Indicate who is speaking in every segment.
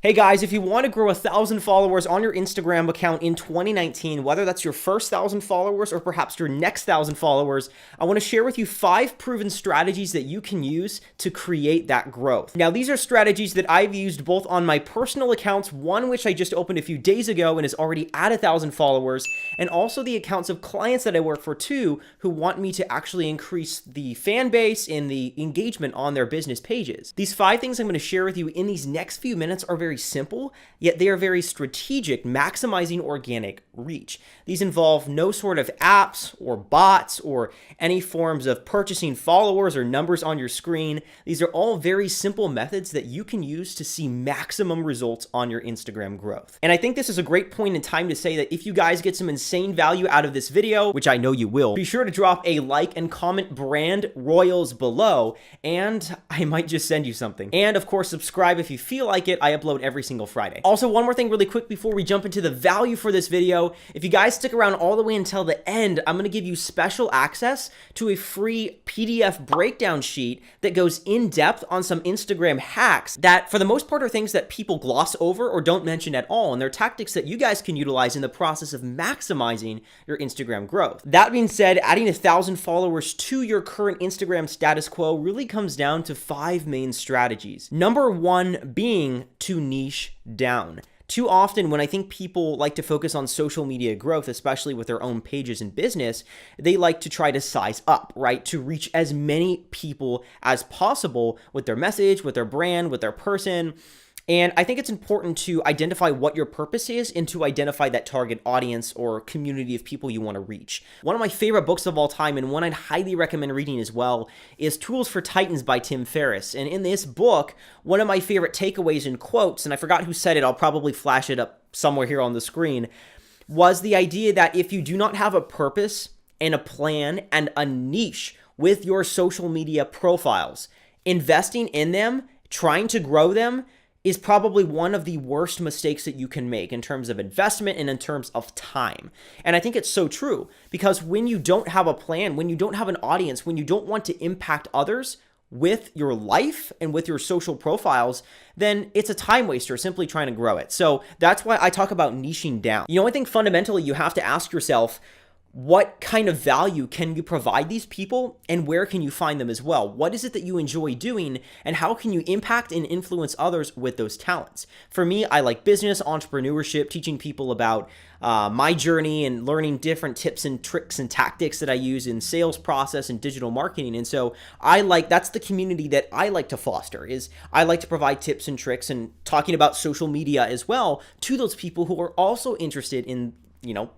Speaker 1: Hey guys, if you want to grow 1,000 followers on your Instagram account in 2019, whether that's your first 1,000 followers or perhaps your next 1,000 followers, I want to share with you 5 proven strategies that you can use to create that growth. Now, these are strategies that I've used both on my personal accounts, one which I just opened a few days ago and is already at 1,000 followers, and also the accounts of clients that I work for too, who want me to actually increase the fan base and the engagement on their business pages. These 5 things I'm going to share with you in these next few minutes are very simple, yet they are very strategic, maximizing organic reach. These involve no sort of apps or bots or any forms of purchasing followers or numbers on your screen. These are all very simple methods that you can use to see maximum results on your Instagram growth. And I think this is a great point in time to say that if you guys get some insane value out of this video, which I know you will, be sure to drop a like and comment brand Royals below, and I might just send you something. And of course, subscribe if you feel like it. I upload every single Friday. Also, one more thing really quick before we jump into the value for this video. If you guys stick around all the way until the end, I'm going to give you special access to a free PDF breakdown sheet that goes in depth on some Instagram hacks that for the most part are things that people gloss over or don't mention at all, and they're tactics that you guys can utilize in the process of maximizing your Instagram growth. That being said, adding 1,000 followers to your current Instagram status quo really comes down to 5 main strategies. Number 1 being to niche down. Too often when I think people like to focus on social media growth, especially with their own pages and business, they like to try to size up, right? To reach as many people as possible with their message, with their brand, with their person. And I think it's important to identify what your purpose is and to identify that target audience or community of people you want to reach. One of my favorite books of all time, and one I'd highly recommend reading as well, is Tools for Titans by Tim Ferriss. And in this book, one of my favorite takeaways and quotes, and I forgot who said it, I'll probably flash it up somewhere here on the screen, was the idea that if you do not have a purpose and a plan and a niche with your social media profiles, investing in them, trying to grow them, is probably one of the worst mistakes that you can make in terms of investment and in terms of time. And I think it's so true because when you don't have a plan, when you don't have an audience, when you don't want to impact others with your life and with your social profiles, then it's a time waster simply trying to grow it. So that's why I talk about niching down. You know, I think fundamentally you have to ask yourself, what kind of value can you provide these people and where can you find them as well? What is it that you enjoy doing and how can you impact and influence others with those talents? For me, I like business, entrepreneurship, teaching people about my journey and learning different tips and tricks and tactics that I use in sales process and digital marketing. And so that's the community that I like to foster. Is I like to provide tips and tricks and talking about social media as well to those people who are also interested in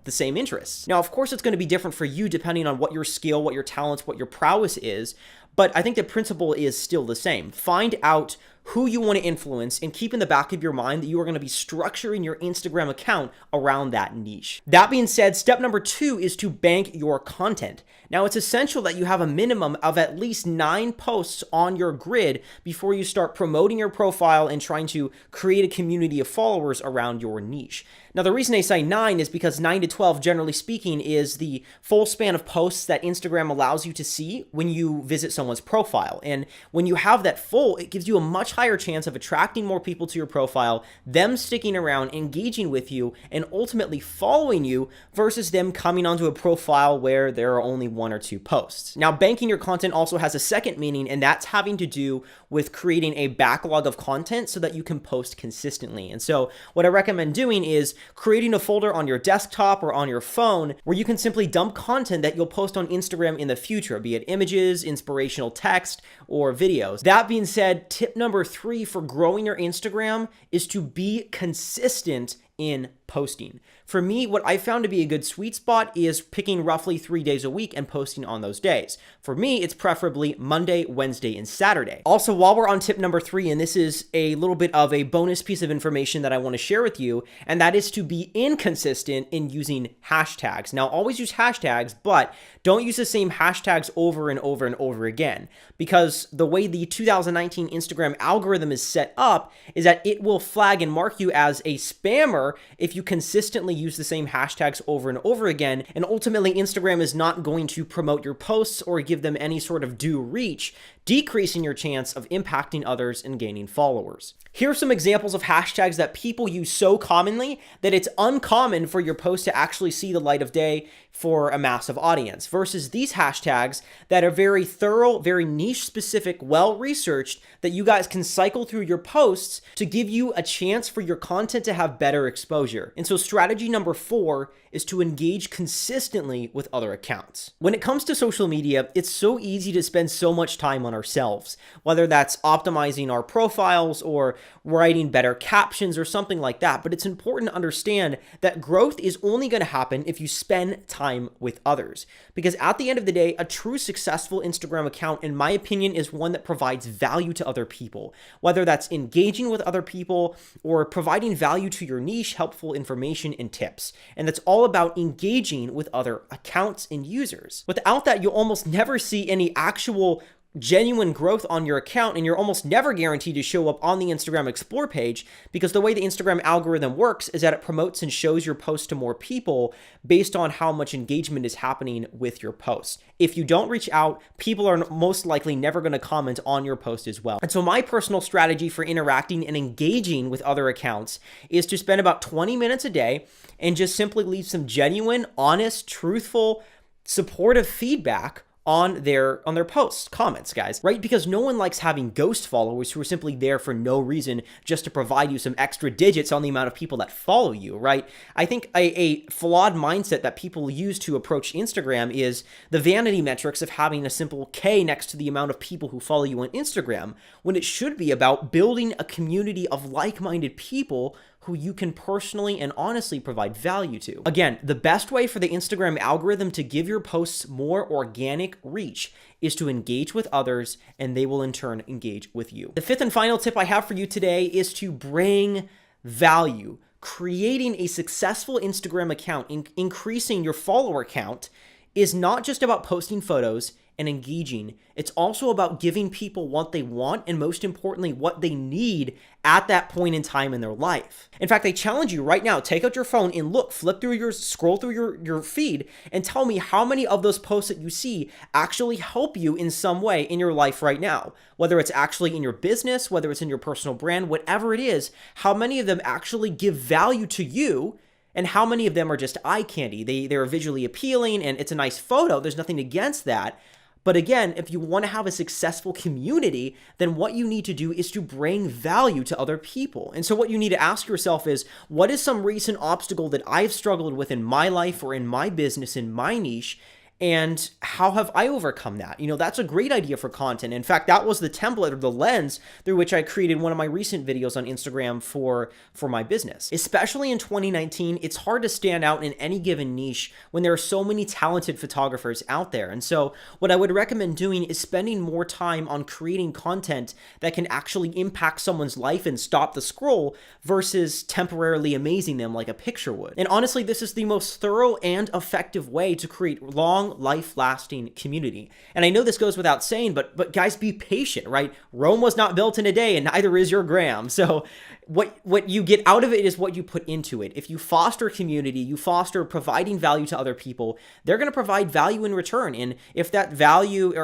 Speaker 1: the same interests. Now, of course, it's going to be different for you depending on what your skill, what your talents, what your prowess is, but I think the principle is still the same. Find out who you want to influence and keep in the back of your mind that you are going to be structuring your Instagram account around that niche. That being said, step number 2 is to bank your content. Now, it's essential that you have a minimum of at least 9 posts on your grid before you start promoting your profile and trying to create a community of followers around your niche. Now, the reason I say 9 is because 9 to 12, generally speaking, is the full span of posts that Instagram allows you to see when you visit someone's profile. And when you have that full, it gives you a much higher chance of attracting more people to your profile, them sticking around, engaging with you, and ultimately following you versus them coming onto a profile where there are only 1 or 2 posts. Now, banking your content also has a second meaning, and that's having to do with creating a backlog of content so that you can post consistently. And so what I recommend doing is creating a folder on your desktop or on your phone where you can simply dump content that you'll post on Instagram in the future, be it images, inspirational text, or videos. That being said, tip number 3 for growing your Instagram is to be consistent in posting. For me, what I found to be a good sweet spot is picking roughly 3 days a week and posting on those days. For me, it's preferably Monday, Wednesday, and Saturday. Also, while we're on tip number 3, and this is a little bit of a bonus piece of information that I want to share with you, and that is to be inconsistent in using hashtags. Now, always use hashtags, but don't use the same hashtags over and over and over again, because the way the 2019 Instagram algorithm is set up is that it will flag and mark you as a spammer if if you consistently use the same hashtags over and over again, and ultimately Instagram is not going to promote your posts or give them any sort of due reach, decreasing your chance of impacting others and gaining followers. Here are some examples of hashtags that people use so commonly that it's uncommon for your post to actually see the light of day for a massive audience, versus these hashtags that are very thorough, very niche specific, well-researched, that you guys can cycle through your posts to give you a chance for your content to have better exposure. And so strategy number 4 is to engage consistently with other accounts. When it comes to social media, it's so easy to spend so much time on ourselves, whether that's optimizing our profiles or writing better captions or something like that. But it's important to understand that growth is only going to happen if you spend time with others. Because at the end of the day, a true successful Instagram account, in my opinion, is one that provides value to other people, whether that's engaging with other people or providing value to your niche, helpful information and tips. And that's all about engaging with other accounts and users. Without that, you'll almost never see any actual genuine growth on your account, and you're almost never guaranteed to show up on the Instagram Explore page, because the way the Instagram algorithm works is that it promotes and shows your post to more people based on how much engagement is happening with your post. If you don't reach out, people are most likely never going to comment on your post as well. And so my personal strategy for interacting and engaging with other accounts is to spend about 20 minutes a day and just simply leave some genuine, honest, truthful, supportive feedback on their posts, comments, guys, right? Because no one likes having ghost followers who are simply there for no reason, just to provide you some extra digits on the amount of people that follow you, right? I think a flawed mindset that people use to approach Instagram is the vanity metrics of having a simple K next to the amount of people who follow you on Instagram, when it should be about building a community of like-minded people who you can personally and honestly provide value to. Again, the best way for the Instagram algorithm to give your posts more organic reach is to engage with others, and they will in turn engage with you. The 5th and final tip I have for you today is to bring value. Creating a successful Instagram account, increasing your follower count, is not just about posting photos and engaging. It's also about giving people what they want, and most importantly, what they need at that point in time in their life. In fact, I challenge you right now, take out your phone and look, scroll through your feed and tell me how many of those posts that you see actually help you in some way in your life right now. Whether it's actually in your business, whether it's in your personal brand, whatever it is, how many of them actually give value to you, and how many of them are just eye candy. They're visually appealing and it's a nice photo. There's nothing against that. But again, if you want to have a successful community, then what you need to do is to bring value to other people. And so what you need to ask yourself is, what is some recent obstacle that I've struggled with in my life or in my business, in my niche? And how have I overcome that? You know, that's a great idea for content. In fact, that was the template or the lens through which I created one of my recent videos on Instagram for my business. Especially in 2019, it's hard to stand out in any given niche when there are so many talented photographers out there. And so what I would recommend doing is spending more time on creating content that can actually impact someone's life and stop the scroll, versus temporarily amazing them like a picture would. And honestly, this is the most thorough and effective way to create long, life-lasting community. And I know this goes without saying, but guys, be patient, right? Rome was not built in a day, and neither is your gram. So what you get out of it is what you put into it. If you foster community, you foster providing value to other people, they're going to provide value in return. And if that value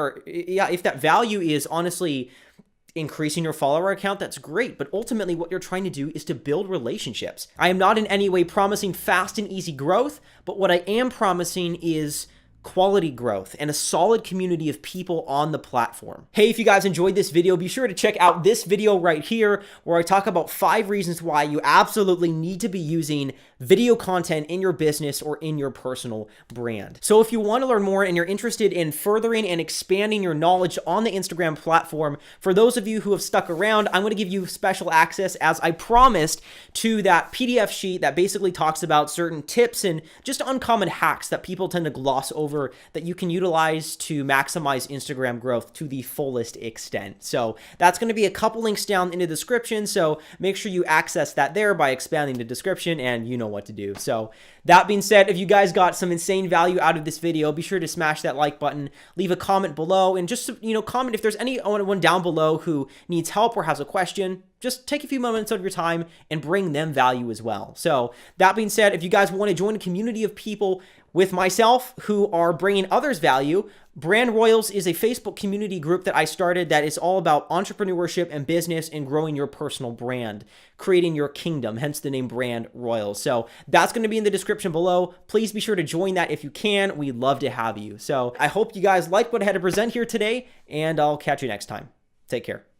Speaker 1: is honestly increasing your follower account, that's great. But ultimately what you're trying to do is to build relationships. I am not in any way promising fast and easy growth, but what I am promising is quality growth and a solid community of people on the platform. Hey, if you guys enjoyed this video, be sure to check out this video right here, where I talk about 5 reasons why you absolutely need to be using video content in your business or in your personal brand. So if you want to learn more and you're interested in furthering and expanding your knowledge on the Instagram platform, for those of you who have stuck around, I'm going to give you special access, as I promised, to that PDF sheet that basically talks about certain tips and just uncommon hacks that people tend to gloss over over that you can utilize to maximize Instagram growth to the fullest extent. So that's going to be a couple links down in the description. So make sure you access that there by expanding the description, and you know what to do. So that being said, if you guys got some insane value out of this video, be sure to smash that like button, leave a comment below, and just, comment if there's anyone down below who needs help or has a question. Just take a few moments of your time and bring them value as well. So that being said, if you guys want to join a community of people with myself who are bringing others value, Brand Royals is a Facebook community group that I started that is all about entrepreneurship and business and growing your personal brand, creating your kingdom, hence the name Brand Royals. So that's going to be in the description below. Please be sure to join that if you can. We'd love to have you. So I hope you guys liked what I had to present here today, and I'll catch you next time. Take care.